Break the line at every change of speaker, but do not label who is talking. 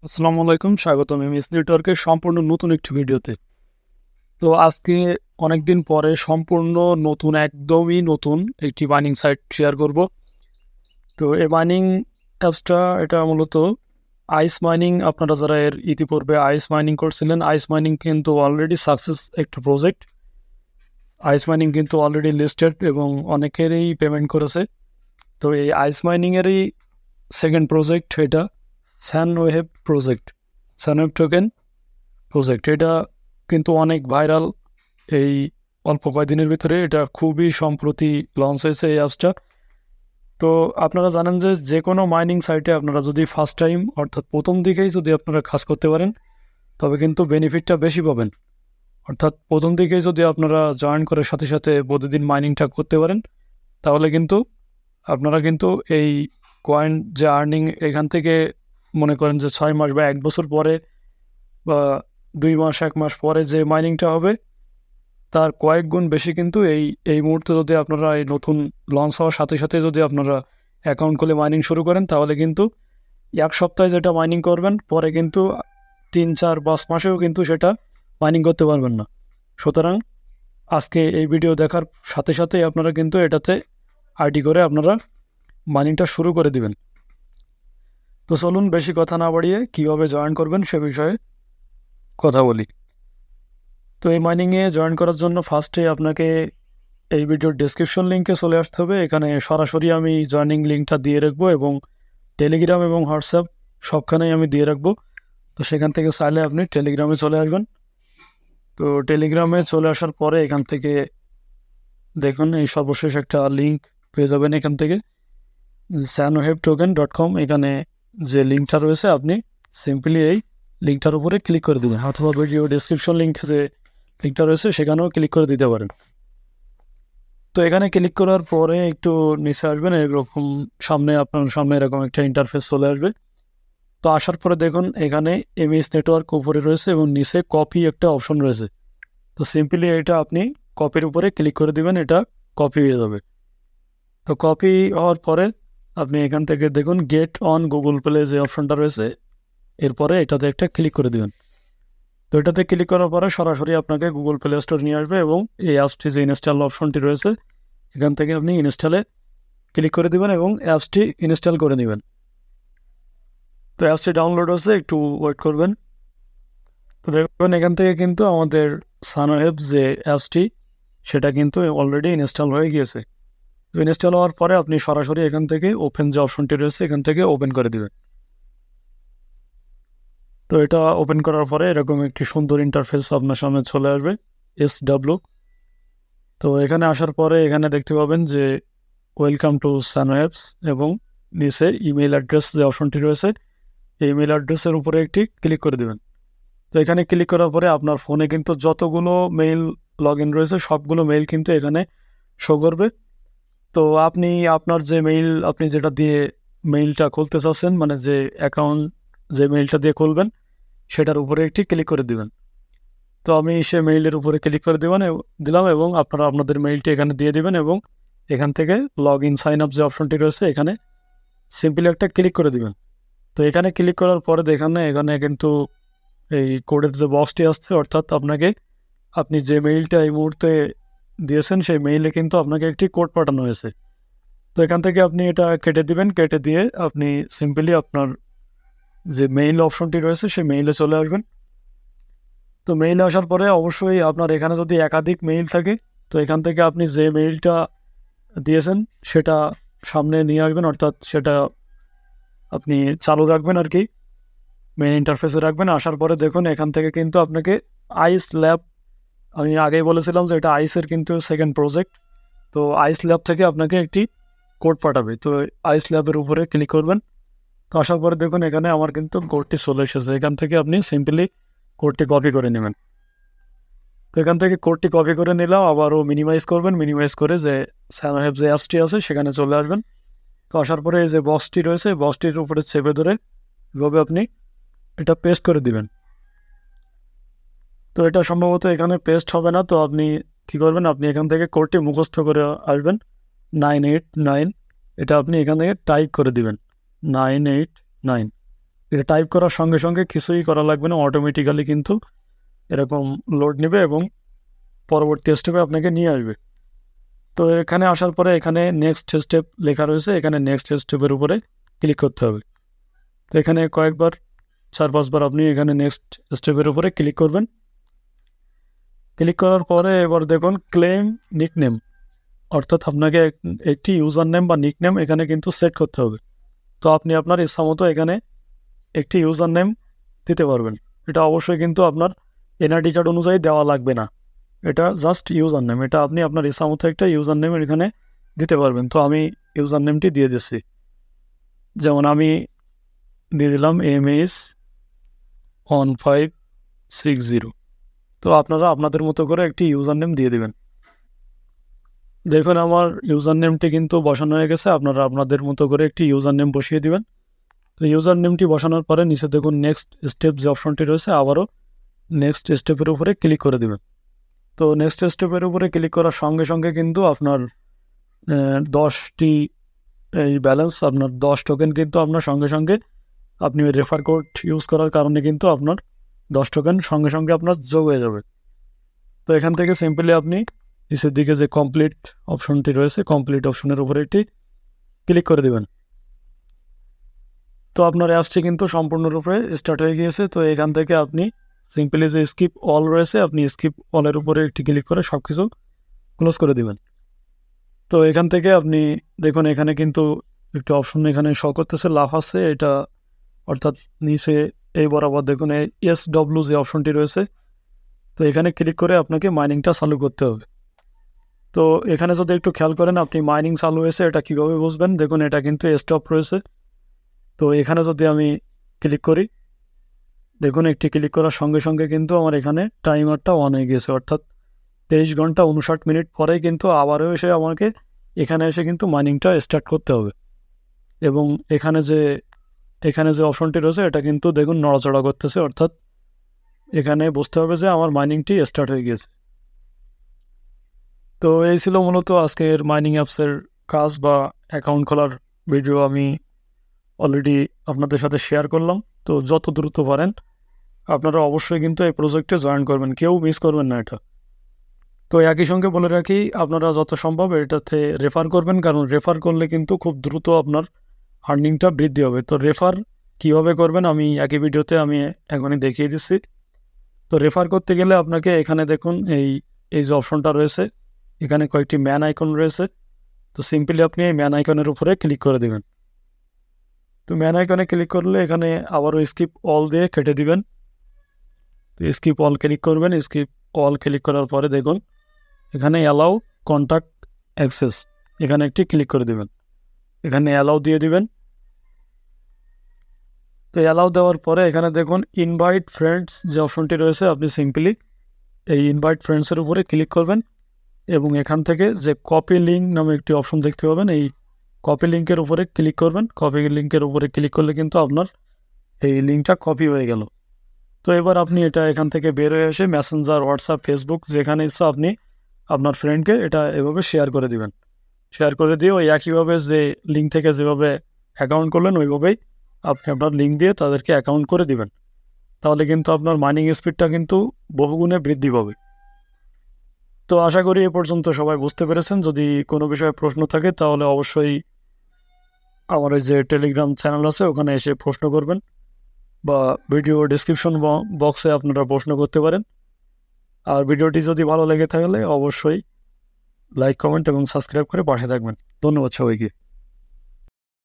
আসসালামু আলাইকুম, স্বাগতম এমএস নেটওয়ার্কের সম্পূর্ণ নতুন একটি ভিডিওতে। তো আজকে অনেকদিন পরে সম্পূর্ণ নতুন, একদমই নতুন একটি মাইনিং সাইট শেয়ার করব। তো এই মাইনিং অ্যাপসটা এটা মূলত আইস মাইনিং। আপনারা যারা এর ইতিপূর্বে আইস মাইনিং করছিলেন, আইস মাইনিং কিন্তু অলরেডি সাকসেস একটা প্রজেক্ট। আইস মাইনিং কিন্তু অলরেডি লিস্টেড এবং অনেকেরই পেমেন্ট করেছে। তো এই আইস মাইনিংয়েরই সেকেন্ড প্রজেক্ট এটা স্যানওয়েভ প্রজেক্ট, স্যানওয়েভ টোকেন প্রজেক্ট। এটা কিন্তু অনেক ভাইরাল। এই অল্প কয়েকদিনের ভিতরে এটা খুবই সম্প্রতি লঞ্চ হয়েছে এই অ্যাপসটা। তো আপনারা জানেন যে যে কোনো মাইনিং সাইটে আপনারা যদি ফার্স্ট টাইম অর্থাৎ প্রথম দিকেই যদি আপনারা কাজ করতে পারেন তবে কিন্তু বেনিফিটটা বেশি পাবেন। অর্থাৎ প্রথম দিকেই যদি আপনারা জয়েন করে সাথে সাথে প্রতিদিন মাইনিংটা করতে পারেন তাহলে কিন্তু আপনারা কিন্তু এই কয়েন যে আর্নিং এখান থেকে মনে করেন যে 6 মাস বা 1 বছর পরে বা 2 মাস 1 মাস পরে যে মাইনিংটা হবে তার কয়েক গুণ বেশি কিন্তু এই মুহূর্তে যদি আপনারা এই নতুন লঞ্চ হওয়ার সাথে সাথে যদি আপনারা অ্যাকাউন্ট খুলে মাইনিং শুরু করেন তাহলে কিন্তু 1 সপ্তাহে যেটা মাইনিং করবেন পরে কিন্তু 3 4 5 মাসেও কিন্তু সেটা মাইনিং করতে পারবেন না। সুতরাং আজকে এই ভিডিও দেখার সাথে সাথেই আপনারা কিন্তু এটাতে আইডি করে আপনারা মাইনিংটা শুরু করে দিবেন। তো চলুন বেশি কথা না বাড়িয়ে কীভাবে জয়েন করবেন সে বিষয়ে কথা বলি। তো এই মাইনিংয়ে জয়েন করার জন্য ফার্স্টে আপনাকে এই ভিডিওর ডেসক্রিপশন লিঙ্কে চলে আসতে হবে। এখানে সরাসরি আমি জয়েনিং লিঙ্কটা দিয়ে রাখবো এবং টেলিগ্রাম এবং হোয়াটসঅ্যাপ সবখানেই আমি দিয়ে রাখবো। তো সেখান থেকে চাইলে আপনি টেলিগ্রামে চলে আসবেন। তো টেলিগ্রামে চলে আসার পরে এখান থেকে দেখুন এই সর্বশেষ একটা লিঙ্ক পেয়ে যাবেন এখান থেকে sanohebtoken.com। এখানে যে লিঙ্কটা রয়েছে আপনি সিম্পলি এই লিঙ্কটার উপরে ক্লিক করে দেবেন, অথবা ভিডিও ডেসক্রিপশন লিঙ্কে যে লিঙ্কটা রয়েছে সেখানেও ক্লিক করে দিতে পারেন। তো এখানে ক্লিক করার পরে একটু নিচে আসবেন, এরকম আপনার সামনে এরকম একটা ইন্টারফেস চলে আসবে। তো আসার পরে দেখুন এখানে এমএস নেটওয়ার্ক উপরে রয়েছে এবং নিচে কপি একটা অপশন রয়েছে। তো সিম্পলি এটা আপনি কপির উপরে ক্লিক করে দিবেন, এটা কপি হয়ে যাবে। তো কপি হওয়ার পরে আপনি এখান থেকে দেখুন গেট অন গুগল প্লে যে অপশনটা রয়েছে, এরপরে এটাতে একটা ক্লিক করে দিবেন। তো এটাতে ক্লিক করার পরে সরাসরি আপনাকে গুগল প্লে স্টোর নিয়ে আসবে এবং এই অ্যাপসটি যে ইনস্টল অপশনটি রয়েছে এখান থেকে আপনি ইনস্টলে ক্লিক করে দিবেন এবং অ্যাপসটি ইনস্টল করে নেবেন। তো অ্যাপসটি ডাউনলোড হচ্ছে, একটু ওয়েট করবেন। তো দেখবেন এখান থেকে কিন্তু আমাদের সানোহেব যে অ্যাপসটি সেটা কিন্তু অলরেডি ইনস্টল হয়ে গিয়েছে। তো ইনস্টল হওয়ার পরে আপনি সরাসরি এখান থেকে ওপেন যে অপশনটি রয়েছে এখান থেকে ওপেন করে দিবেন। তো এটা ওপেন করার পরে এরকম একটি সুন্দর ইন্টারফেস আপনার সামনে চলে আসবে, SW। তো এখানে আসার পরে এখানে দেখতে পাবেন যে ওয়েলকাম টু সানো অ্যাপস এবং নিচে ইমেল অ্যাড্রেস যে অপশনটি রয়েছে এই ইমেল অ্যাড্রেসের উপরে একটি ক্লিক করে দেবেন। তো এখানে ক্লিক করার পরে আপনার ফোনে কিন্তু যতগুলো মেইল লগ ইন রয়েছে সবগুলো মেইল কিন্তু এখানে শো করবে। তো আপনি আপনার যে মেইল আপনি যেটা দিয়ে মেইলটা খুলতে চাচ্ছেন, মানে যে অ্যাকাউন্ট যে মেইলটা দিয়ে খুলবেন সেটার উপরে একটি ক্লিক করে দিবেন। তো আমি সে মেইলের উপরে ক্লিক করে দিলাম এবং আপনারা আপনাদের মেইলটি এখানে দিয়ে দিবেন এবং এখান থেকে লগ ইন সাইন আপ যে অপশনটি রয়েছে এখানে সিম্পলি একটা ক্লিক করে দিবেন। তো এখানে ক্লিক করার পরে এখানে কিন্তু এই কোডের যে বক্সটি আসছে, অর্থাৎ আপনি যে মেইলটা এই মুহূর্তে দিয়েছেন সেই মেইলে কিন্তু আপনাকে একটি কোড পাঠানো হয়েছে। তো এখান থেকে আপনি এটা কেটে দিবেন, কেটে দিয়ে আপনি সিম্পলি আপনার যে মেইল অপশনটি রয়েছে সেই মেইলে চলে আসবেন। তো মেইলে আসার পরে অবশ্যই আপনার এখানে যদি একাধিক মেইল থাকে তো এখান থেকে আপনি যে মেইলটা দিয়েছেন সেটা সামনে নিয়ে আসবেন, অর্থাৎ সেটা আপনি চালু রাখবেন আর কি, মেইন ইন্টারফেসে রাখবেন। আসার পরে দেখুন এখান থেকে কিন্তু আপনাকে আইস ল্যাব, আমি আগেই বলেছিলাম যে এটা আইসের কিন্তু সেকেন্ড প্রজেক্ট। তো আইস ল্যাব থেকে আপনাকে একটি কোড পাঠাবে। তো আইস ল্যাবের উপরে ক্লিক করবেন। তো আসার পরে দেখুন এখানে আমার কিন্তু কোডটি চলে এসেছে, এখান থেকে আপনি সিম্পলি কোডটি কপি করে নেবেন। তো এখান থেকে কোডটি কপি করে নিলাম, আবারও মিনিমাইজ করবেন, মিনিমাইজ করে যে সানোহেব যে অ্যাপসটি আছে সেখানে চলে আসবেন। তো আসার পরে এই যে বক্সটি রয়েছে বক্সটির উপরে চেপে ধরে এভাবে আপনি এটা পেস্ট করে দিবেন। তো এটা সম্ভবত এখানে পেস্ট হবে না, তো আপনি কী করবেন, আপনি এখান থেকে কোডটি মুখস্থ করে আসবেন 989, এটা আপনি এখান থেকে টাইপ করে দিবেন 989। এটা টাইপ করার সঙ্গে সঙ্গে কিছুই করা লাগবে না, অটোমেটিক্যালি কিন্তু এরকম লোড নেবে এবং পরবর্তী স্টেপে আপনাকে নিয়ে আসবে। তো এখানে আসার পরে এখানে নেক্সট স্টেপ লেখা রয়েছে, এখানে নেক্সট স্টেপের উপরে ক্লিক করতে হবে। তো এখানে কয়েকবার 4-5 বার আপনি এখানে নেক্সট স্টেপের উপরে ক্লিক করবেন। ক্লিক করার পরে এবার দেখুন ক্লেম নিকনেম, অর্থাৎ আপনাকে একটি ইউজার নেম বা নিকনেম এখানে কিন্তু সেট করতে হবে। তো আপনি আপনার ইচ্ছা মতো এখানে একটি ইউজার নেম দিতে পারবেন। এটা অবশ্যই কিন্তু আপনার এনআইডি কার্ড অনুযায়ী দেওয়া লাগবে না, এটা জাস্ট ইউজার নেম। এটা আপনি আপনার ইচ্ছা মতো একটা ইউজার নেম এখানে দিতে পারবেন। তো আমি ইউজার নেমটি দিয়ে দিচ্ছি, যেমন আমি দিয়ে দিলাম MS1560। তো আপনারা আপনাদের মতো করে একটি ইউজার নেম দিয়ে দেবেন। দেখুন আমার ইউজার নেমটি কিন্তু বসানো হয়ে গেছে, আপনারা আপনাদের মতো করে একটি ইউজার নেম বসিয়ে দিবেন। তো ইউজার নেমটি বসানোর পরে নিচে দেখুন নেক্সট স্টেপ যে অপশনটি রয়েছে, আবারও নেক্সট স্টেপের উপরে ক্লিক করে দেবেন। তো নেক্সট স্টেপের উপরে ক্লিক করার সঙ্গে সঙ্গে কিন্তু আপনার 10টি এই ব্যালেন্স, আপনার 10 টোকেন কিন্তু আপনার সঙ্গে সঙ্গে আপনি ওই রেফার কোড ইউজ করার কারণে কিন্তু আপনার 10 টোকেন সঙ্গে সঙ্গে আপনার যোগ হয়ে যাবে। তো এখান থেকে সিম্পলি আপনি নিচের দিকে যে কমপ্লিট অপশনটি রয়েছে, কমপ্লিট অপশনের উপরে একটি ক্লিক করে দেবেন। তো আপনার অ্যাপসটি কিন্তু সম্পূর্ণরূপে স্টার্ট হয়ে গিয়েছে। তো এখান থেকে আপনি সিম্পলি যে স্কিপ অল রয়েছে, আপনি স্কিপ অলের উপরে একটি ক্লিক করে সব কিছু ক্লোজ করে দেবেন। তো এখান থেকে আপনি দেখুন এখানে কিন্তু একটি অপশন এখানে শো করতেছে, লাভ আছে এটা, অর্থাৎ নিচে এই বরাবর দেখুন SW যে অপশনটি রয়েছে, তো এখানে ক্লিক করে আপনাকে মাইনিংটা চালু করতে হবে। তো এখানে যদি একটু খেয়াল করেন আপনি মাইনিং চালু হয়েছে এটা কীভাবে বুঝবেন, দেখুন এটা কিন্তু স্টপ রয়েছে। তো এখানে যদি আমি ক্লিক করি, দেখুন একটি ক্লিক করার সঙ্গে সঙ্গে কিন্তু আমার এখানে টাইমারটা অন হয়ে গেছে, অর্থাৎ 23 ঘন্টা 59 মিনিট পরেই কিন্তু আবারও এসে আমাকে এখানে এসে কিন্তু মাইনিংটা স্টার্ট করতে হবে। এবং এখানে যে অপশনটি রয়েছে এটা কিন্তু দেখুন নড়াচড়া করতেছে, অর্থাৎ এখানে বুঝতে হবে যে আমার মাইনিংটি স্টার্ট হয়ে গিয়েছে। তো এই ছিল মূলত আজকের মাইনিং অ্যাপসের কাজ বা অ্যাকাউন্ট খোলার ভিডিও আমি অলরেডি আপনাদের সাথে শেয়ার করলাম। তো যত দ্রুত পারেন আপনারা অবশ্যই কিন্তু এই প্রজেক্টে জয়েন করবেন, কেউ মিস করবেন না এটা। তো একই সঙ্গে বলে রাখি আপনারা যত সম্ভব এটাতে রেফার করবেন, কারণ রেফার করলে কিন্তু খুব দ্রুত আপনার আর্নিংটা বৃদ্ধি হবে। তো রেফার কীভাবে করবেন আমি একই ভিডিওতে আমি এখনই দেখিয়ে দিচ্ছি। তো রেফার করতে গেলে আপনাকে এখানে দেখুন এই যে অপশনটা রয়েছে, এখানে কয়েকটি ম্যান আইকন রয়েছে। তো সিম্পলি আপনি এই ম্যান আইকনের উপরে ক্লিক করে দেবেন। তো ম্যান আইকনে ক্লিক করলে এখানে আবারও স্কিপ অল দিয়ে কেটে দিবেন। তো স্কিপ অল ক্লিক করবেন, স্কিপ অল ক্লিক করার পরে দেখুন এখানে অ্যালাউ কন্ট্যাক্ট অ্যাক্সেস, এখানে একটি ক্লিক করে দেবেন, এখানে অ্যালাউ দিয়ে দিবেন। তো অ্যালাউ দেওয়ার পরে এখানে দেখুন ইনভাইট ফ্রেন্ডস যে অপশনটি রয়েছে, আপনি সিম্পলি এই ইনভাইট ফ্রেন্ডসের উপরে ক্লিক করবেন এবং এখান থেকে যে কপি লিঙ্ক নামে একটি অপশন দেখতে পাবেন, এই কপি লিঙ্কের উপরে ক্লিক করবেন। কপি লিঙ্কের উপরে ক্লিক করলে কিন্তু আপনার এই লিঙ্কটা কপি হয়ে গেল। তো এবার আপনি এটা এখান থেকে বের হয়ে এসে মেসেঞ্জার, হোয়াটসঅ্যাপ, ফেসবুক যেখানে ইচ্ছা আপনি আপনার ফ্রেন্ডকে এটা এভাবে শেয়ার করে দিবেন। শেয়ার করে দিয়ে ওই একইভাবে যে লিঙ্ক থেকে যেভাবে অ্যাকাউন্ট করলেন ওইভাবেই আপনি আপনার লিঙ্ক দিয়ে তাদেরকে অ্যাকাউন্ট করে দিবেন। তাহলে কিন্তু আপনার মাইনিং স্পিডটা কিন্তু বহুগুণে বৃদ্ধি পাবে। তো আশা করি এ পর্যন্ত সবাই বুঝতে পেরেছেন। যদি কোনো বিষয়ে প্রশ্ন থাকে তাহলে অবশ্যই আমার এই যে টেলিগ্রাম চ্যানেল আছে ওখানে এসে প্রশ্ন করবেন, বা ভিডিও ডিসক্রিপশন বক্সে আপনারা প্রশ্ন করতে পারেন। আর ভিডিওটি যদি ভালো লেগে থাকলে অবশ্যই লাইক, কমেন্ট এবং সাবস্ক্রাইব করে পাশে থাকবেন। ধন্যবাদ সবাইকে।